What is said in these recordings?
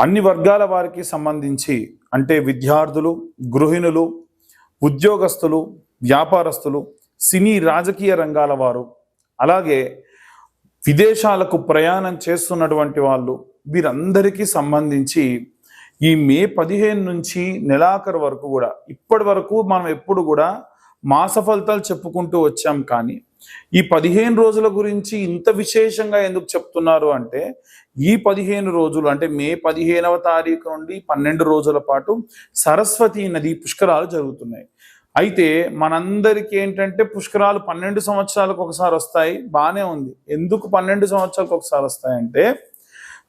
అన్ని వర్గాల వారికి సంబంధించి అంటే విద్యార్థులు, గృహిణులు, ఉద్యోగస్తులు, వ్యాపారస్తులు, సినీ రాజకీయ రంగాల వారు, అలాగే విదేశాలకు ప్రయాణం చేస్తున్నటువంటి వాళ్ళు, వీరందరికీ సంబంధించి ఈ మే 15 నుంచి నెలాఖరు వరకు కూడా ఇప్పటి వరకు మనం ఎప్పుడు కూడా మాస ఫలితాలు చెప్పుకుంటూ వచ్చాం. కానీ ఈ 15 రోజుల గురించి ఇంత విశేషంగా ఎందుకు చెప్తున్నారు అంటే, ఈ 15 రోజులు అంటే మే 15వ తారీఖు నుండి 12 రోజుల పాటు సరస్వతి నది పుష్కరాలు జరుగుతున్నాయి. అయితే మనందరికీ ఏంటంటే పుష్కరాలు 12 సంవత్సరాలకు ఒకసారి వస్తాయి, బాగానే ఉంది. ఎందుకు 12 సంవత్సరాలకు ఒకసారి వస్తాయంటే,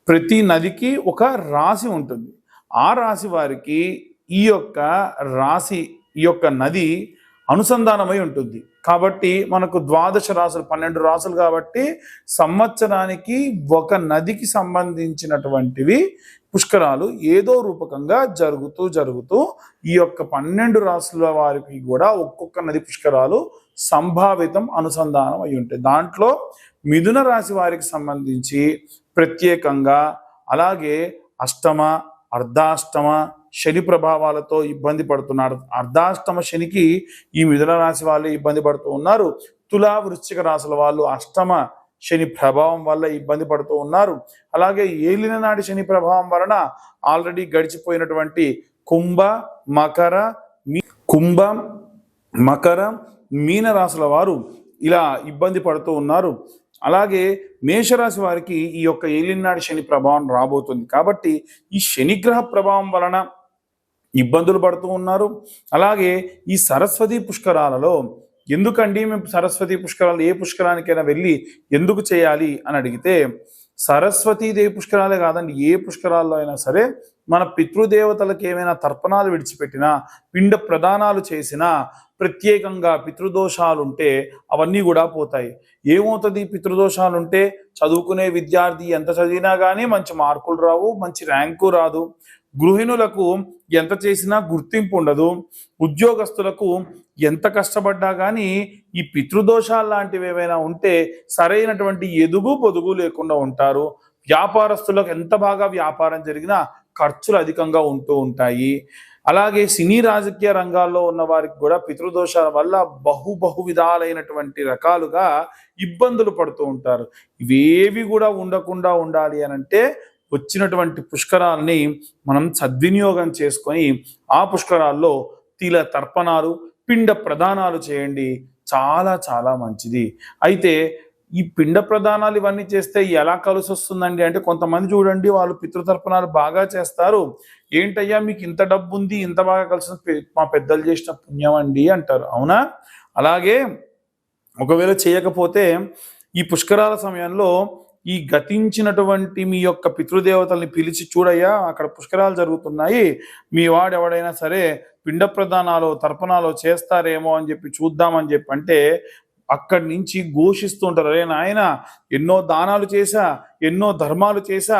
ప్రతి నదికి ఒక రాశి ఉంటుంది. ఆ రాశి వారికి ఈ యొక్క నది అనుసంధానమై ఉంటుంది. కాబట్టి మనకు 12 రాసులు 12 రాసులు కాబట్టి సంవత్సరానికి ఒక నదికి సంబంధించినటువంటివి పుష్కరాలు ఏదో రూపకంగా జరుగుతూ ఈ యొక్క 12 రాసుల వారికి కూడా ఒక్కొక్క నది పుష్కరాలు సంభావితం అనుసంధానం అయి ఉంటాయి. దాంట్లో మిథున రాశి వారికి సంబంధించి ప్రత్యేకంగా, అలాగే అష్టమ, అర్ధాష్టమ శని ప్రభావాలతో ఇబ్బంది పడుతున్నారు. అర్ధాష్టమ శనికి ఈ మిథున రాశి వాళ్ళు ఇబ్బంది పడుతూ ఉన్నారు. తులా, వృశ్చిక రాశుల వాళ్ళు అష్టమ శని ప్రభావం వల్ల ఇబ్బంది పడుతూ ఉన్నారు. అలాగే ఏలిన నాటి శని ప్రభావం వలన ఆల్రెడీ గడిచిపోయినటువంటి కుంభ, మకర, మీన రాశుల వారు ఇలా ఇబ్బంది పడుతూ ఉన్నారు. అలాగే మేషరాశి వారికి ఈ యొక్క ఏలినాటి శని ప్రభావం రాబోతుంది. కాబట్టి ఈ శనిగ్రహ ప్రభావం వలన ఇబ్బందులు పడుతూ ఉన్నారు. అలాగే ఈ సరస్వతి పుష్కరాలలో ఎందుకండి మేము సరస్వతి పుష్కరాలు ఏ పుష్కరానికైనా వెళ్ళి ఎందుకు చేయాలి అని అడిగితే, సరస్వతీదేవి పుష్కరాలే కాదండి, ఏ పుష్కరాల్లో అయినా సరే మన పితృదేవతలకు ఏమైనా తర్పణాలు విడిచిపెట్టినా, పిండ ప్రదానాలు చేసినా, ప్రత్యేకంగా పితృదోషాలుంటే అవన్నీ కూడా పోతాయి. ఏమవుతుంది పితృదోషాలుంటే? చదువుకునే విద్యార్థి ఎంత చదివినా కానీ మంచి మార్కులు రావు, మంచి ర్యాంకు రాదు. గృహిణులకు ఎంత చేసినా గుర్తింపు ఉండదు. ఉద్యోగస్తులకు ఎంత కష్టపడ్డా కానీ ఈ పితృదోషాలు లాంటివి ఏమైనా ఉంటే సరైనటువంటి ఎదుగు పొదుగు లేకుండా ఉంటారు. వ్యాపారస్తులకు ఎంత బాగా వ్యాపారం జరిగినా ఖర్చులు అధికంగా ఉంటూ ఉంటాయి. అలాగే సినీ రాజకీయ రంగాల్లో ఉన్న వారికి కూడా పితృదోషాల వల్ల బహు విధాలైనటువంటి రకాలుగా ఇబ్బందులు పడుతూ ఉంటారు. ఇవేవి కూడా ఉండకుండా ఉండాలి అని అంటే వచ్చినటువంటి పుష్కరాలని మనం సద్వినియోగం చేసుకొని ఆ పుష్కరాల్లో తిల తర్పణాలు, పిండ ప్రదానాలు చేయండి. చాలా చాలా మంచిది. అయితే ఈ పిండ ప్రదానాలు ఇవన్నీ చేస్తే ఎలా కలిసి వస్తుందండి అంటే, కొంతమంది చూడండి వాళ్ళు పితృతర్పణాలు బాగా చేస్తారు. ఏంటయ్యా మీకు ఇంత డబ్బు ఉంది, ఇంత బాగా కలిసి మా పెద్దలు చేసిన పుణ్యం అండి అంటారు. అవునా? అలాగే ఒకవేళ చేయకపోతే ఈ పుష్కరాల సమయంలో ఈ గతించినటువంటి మీ యొక్క పితృదేవతల్ని పిలిచి, చూడయ్యా అక్కడ పుష్కరాలు జరుగుతున్నాయి, మీ వాడు ఎవడైనా సరే పిండ ప్రదానాలు తర్పణాలు చేస్తారేమో అని చెప్పి చూద్దామని చెప్పి అంటే అక్కడి నుంచి ఘోషిస్తూ ఉంటారు, అరే నాయన ఎన్నో దానాలు చేశా, ఎన్నో ధర్మాలు చేశా,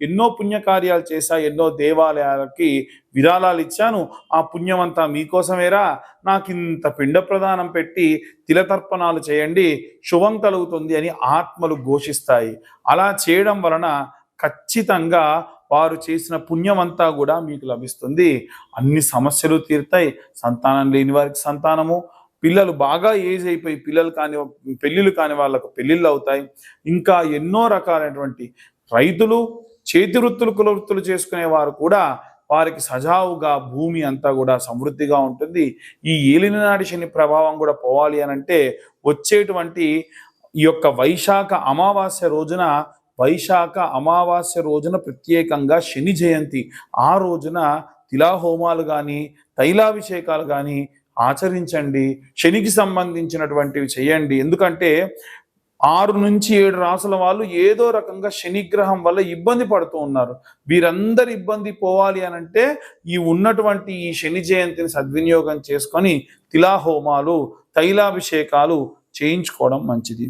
ఎన్నో పుణ్యకార్యాలు చేశా, ఎన్నో దేవాలయాలకి విరాళాలు ఇచ్చాను, ఆ పుణ్యమంతా మీకోసమేరా, నాకు ఇంత పిండ ప్రదానం పెట్టి తిలతర్పణాలు చేయండి, శుభం కలుగుతుంది అని ఆత్మలు ఘోషిస్తాయి. అలా చేయడం వలన ఖచ్చితంగా వారు చేసిన పుణ్యమంతా కూడా మీకు లభిస్తుంది. అన్ని సమస్యలు తీరుతాయి. సంతానం లేని వారికి సంతానము, పిల్లలు బాగా ఏజ్ అయిపోయి పెళ్ళిళ్ళు కాని వాళ్ళకు పెళ్ళిళ్ళు అవుతాయి. ఇంకా ఎన్నో రకాలైనటువంటి రైతులు, చేతి వృత్తులు, కుల వృత్తులు చేసుకునే వారు కూడా వారికి సజావుగా భూమి అంతా కూడా సమృద్ధిగా ఉంటుంది. ఈ ఏలినాటి శని ప్రభావం కూడా పోవాలి అని అంటే వచ్చేటువంటి ఈ యొక్క వైశాఖ అమావాస్య రోజున ప్రత్యేకంగా శని జయంతి, ఆ రోజున తిలాహోమాలు కానీ తైలాభిషేకాలు కానీ ఆచరించండి. శనికి సంబంధించినటువంటివి చేయండి. ఎందుకంటే 6 నుంచి 7 రాసుల వాళ్ళు ఏదో రకంగా శనిగ్రహం వల్ల ఇబ్బంది పడుతూ ఉన్నారు. వీరందరి ఇబ్బంది పోవాలి అని అంటే ఈ ఉన్నటువంటి ఈ శని జయంతిని సద్వినియోగం చేసుకొని తిలాహోమాలు, తైలాభిషేకాలు చేయించుకోవడం మంచిది.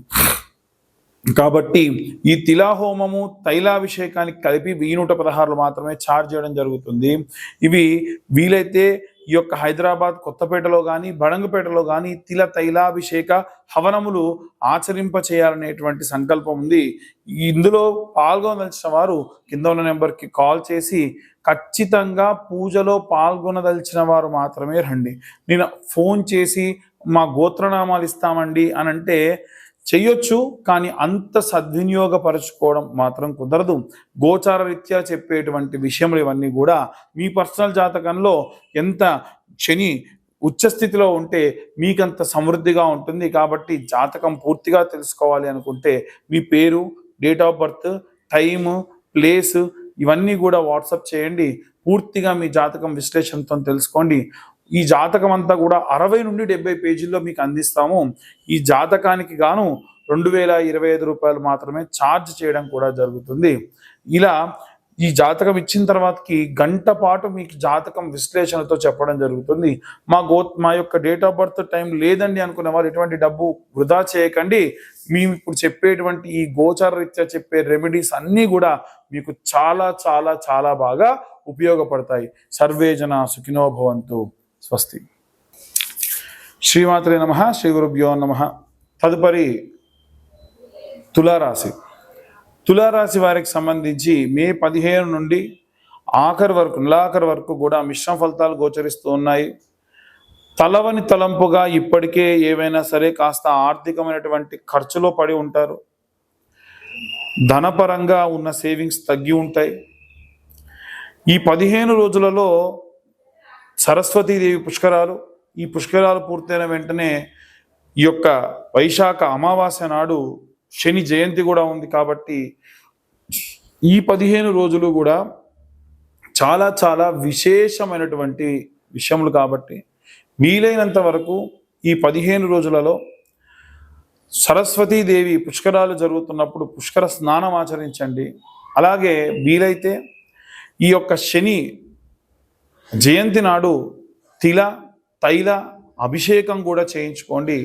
కాబట్టి ఈ తిలాహోమము, తైలాభిషేకానికి కలిపి 1116 మాత్రమే ఛార్జ్ చేయడం జరుగుతుంది. ఇవి వీలైతే ఈ యొక్క హైదరాబాద్ కొత్తపేటలో కానీ బడంగపేటలో కానీ తిల తైలాభిషేక హవనములు ఆచరింప చేయాలనేటువంటి సంకల్పం ఉంది. ఇందులో పాల్గొనదలిచిన వారు కింద ఉన్న నెంబర్కి కాల్ చేసి ఖచ్చితంగా పూజలో పాల్గొనదలిచిన వారు మాత్రమే రండి. నేను ఫోన్ చేసి మా గోత్రనామాలు ఇస్తామండి అని అంటే చెయ్యొచ్చు, కానీ అంత సద్వినియోగపరచుకోవడం మాత్రం కుదరదు. గోచార రీత్యా చెప్పేటువంటి విషయములు ఇవన్నీ కూడా మీ పర్సనల్ జాతకంలో ఎంత శని ఉచ్చస్థితిలో ఉంటే మీకంత సమృద్ధిగా ఉంటుంది. కాబట్టి జాతకం పూర్తిగా తెలుసుకోవాలి అనుకుంటే మీ పేరు, date of birth, time, place ఇవన్నీ కూడా వాట్సాప్ చేయండి. పూర్తిగా మీ జాతకం విశ్లేషణతో తెలుసుకోండి. ఈ జాతకం అంతా కూడా 60 నుండి 70 పేజీల్లో మీకు అందిస్తాము. ఈ జాతకానికి గాను 2025 రూపాయలు మాత్రమే ఛార్జ్ చేయడం కూడా జరుగుతుంది. ఇలా ఈ జాతకం ఇచ్చిన తర్వాతకి గంట పాటు మీకు జాతకం విశ్లేషణతో చెప్పడం జరుగుతుంది. మా యొక్క డేట్ ఆఫ్ బర్త్ టైం లేదండి అనుకునే వాళ్ళు ఎటువంటి డబ్బు వృధా చేయకండి. మేము ఇప్పుడు చెప్పేటువంటి ఈ గోచార రీత్యా చెప్పే రెమెడీస్ అన్నీ కూడా మీకు చాలా చాలా చాలా బాగా ఉపయోగపడతాయి. సర్వే జన సుఖినో భవంతు. స్వస్తి. శ్రీమాత్రే నమః. శ్రీ గురుభ్యో నమః. తదుపరి తులారాశి. తులారాశి వారికి సంబంధించి మే 15 నుండి నెలాఖరు వరకు కూడా మిశ్రమ ఫలితాలు గోచరిస్తూ ఉన్నాయి. తలవని తలంపుగా ఇప్పటికే ఏవైనా సరే కాస్త ఆర్థికమైనటువంటి ఖర్చులో పడి ఉంటారు. ధనపరంగా ఉన్న సేవింగ్స్ తగ్గి ఉంటాయి. ఈ 15 రోజులలో సరస్వతీదేవి పుష్కరాలు, ఈ పుష్కరాలు పూర్తయిన వెంటనే ఈ యొక్క వైశాఖ అమావాస్య నాడు శని జయంతి కూడా ఉంది. కాబట్టి ఈ 15 రోజులు కూడా చాలా చాలా విశేషమైనటువంటి విషయములు. కాబట్టి వీలైనంత వరకు ఈ 15 రోజులలో సరస్వతీదేవి పుష్కరాలు జరుగుతున్నప్పుడు పుష్కర స్నానం ఆచరించండి. అలాగే వీలైతే ఈ యొక్క శని జయంతి నాడు తిల తైల అభిషేకం కూడా చేయించుకోండి.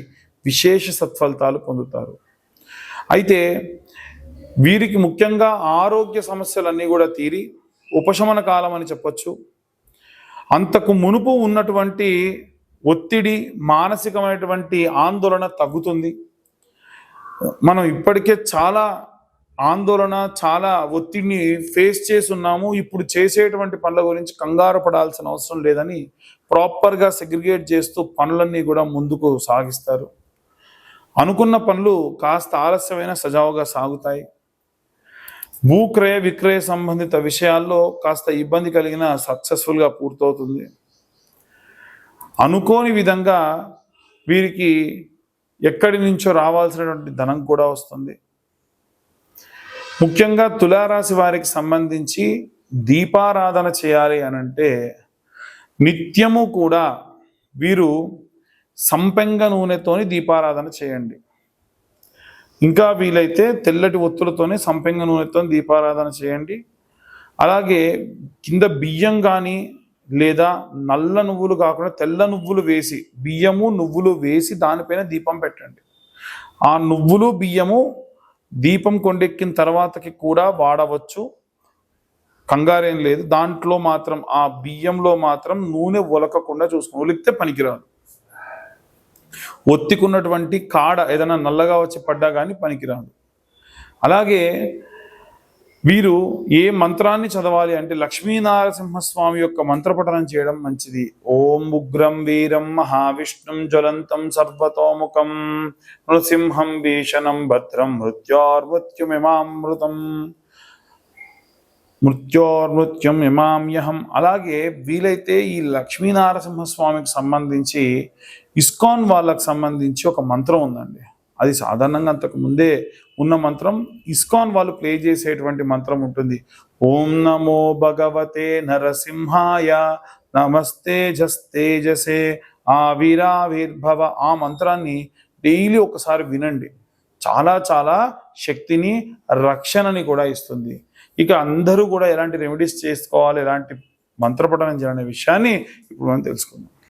విశేష సత్ఫలితాలు పొందుతారు. అయితే వీరికి ముఖ్యంగా ఆరోగ్య సమస్యలన్నీ కూడా తీరి ఉపశమన కాలం అని చెప్పొచ్చు. అంతకు మునుపు ఉన్నటువంటి ఒత్తిడి, మానసికమైనటువంటి ఆందోళన తగ్గుతుంది. మనం ఇప్పటికే చాలా ఆందోళన, చాలా ఒత్తిడిని ఫేస్ చేసి ఉన్నాము. ఇప్పుడు చేసేటువంటి పనుల గురించి కంగారు పడాల్సిన అవసరం లేదని ప్రాపర్గా సెగ్రిగేట్ చేస్తూ పనులన్నీ కూడా ముందుకు సాగిస్తారు. అనుకున్న పనులు కాస్త ఆలస్యమైన సజావుగా సాగుతాయి. భూక్రయ విక్రయ సంబంధిత విషయాల్లో కాస్త ఇబ్బంది కలిగిన సక్సెస్ఫుల్గా పూర్తవుతుంది. అనుకోని విధంగా వీరికి ఎక్కడి నుంచో రావాల్సినటువంటి ధనం కూడా వస్తుంది. ముఖ్యంగా తులారాశి వారికి సంబంధించి దీపారాధన చేయాలి అనంటే నిత్యము కూడా వీరు సంపెంగ నూనెతోని దీపారాధన చేయండి. ఇంకా వీలైతే తెల్లటి ఒత్తులతోనే సంపెంగ నూనెతో దీపారాధన చేయండి. అలాగే కింద బియ్యం కానీ లేదా నల్ల నువ్వులు కాకుండా తెల్ల నువ్వులు వేసి, బియ్యము నువ్వులు వేసి దానిపైన దీపం పెట్టండి. ఆ నువ్వులు బియ్యము దీపం కొండెక్కిన తర్వాతకి కూడా వాడవచ్చు, కంగారేం లేదు. దాంట్లో మాత్రం ఆ బియ్యంలో మాత్రం నూనె ఒలకకుండా చూసుకుని, ఒలికితే పనికిరాదు. ఒత్తికున్నటువంటి కాడ ఏదైనా నల్లగా వచ్చి పడ్డా కానీ పనికిరాదు. అలాగే వీరు ఏ మంత్రాన్ని చదవాలి అంటే లక్ష్మీనారసింహస్వామి యొక్క మంత్రపఠనం చేయడం మంచిది. ఓం ఉగ్రం వీరం మహావిష్ణుం జ్వలంతం సర్వతోముఖం నృసింహం భీషణం భద్రం మృత్యోర్మృత్యుం ఇమామ్యహం. అలాగే వీలైతే ఈ లక్ష్మీనారసింహస్వామికి సంబంధించి ఇస్కాన్ వాళ్ళకు సంబంధించి ఒక మంత్రం ఉందండి. అది సాధారణంగా అంతకు ముందే ఉన్న మంత్రం. ఇస్కాన్ వాళ్ళు ప్లే చేసేటువంటి మంత్రం ఉంటుంది. ఓం నమో భగవతే నరసింహాయ నమస్తే జస్తేజసే ఆవిరావిర్భవ. ఆ మంత్రాన్ని డైలీ ఒకసారి వినండి. చాలా చాలా శక్తిని, రక్షణని కూడా ఇస్తుంది. ఇక అందరూ కూడా ఎలాంటి రెమెడీస్ చేసుకోవాలి, ఎలాంటి మంత్రపఠనం చేయాలనే విషయాన్ని ఇప్పుడు మనం తెలుసుకుందాం.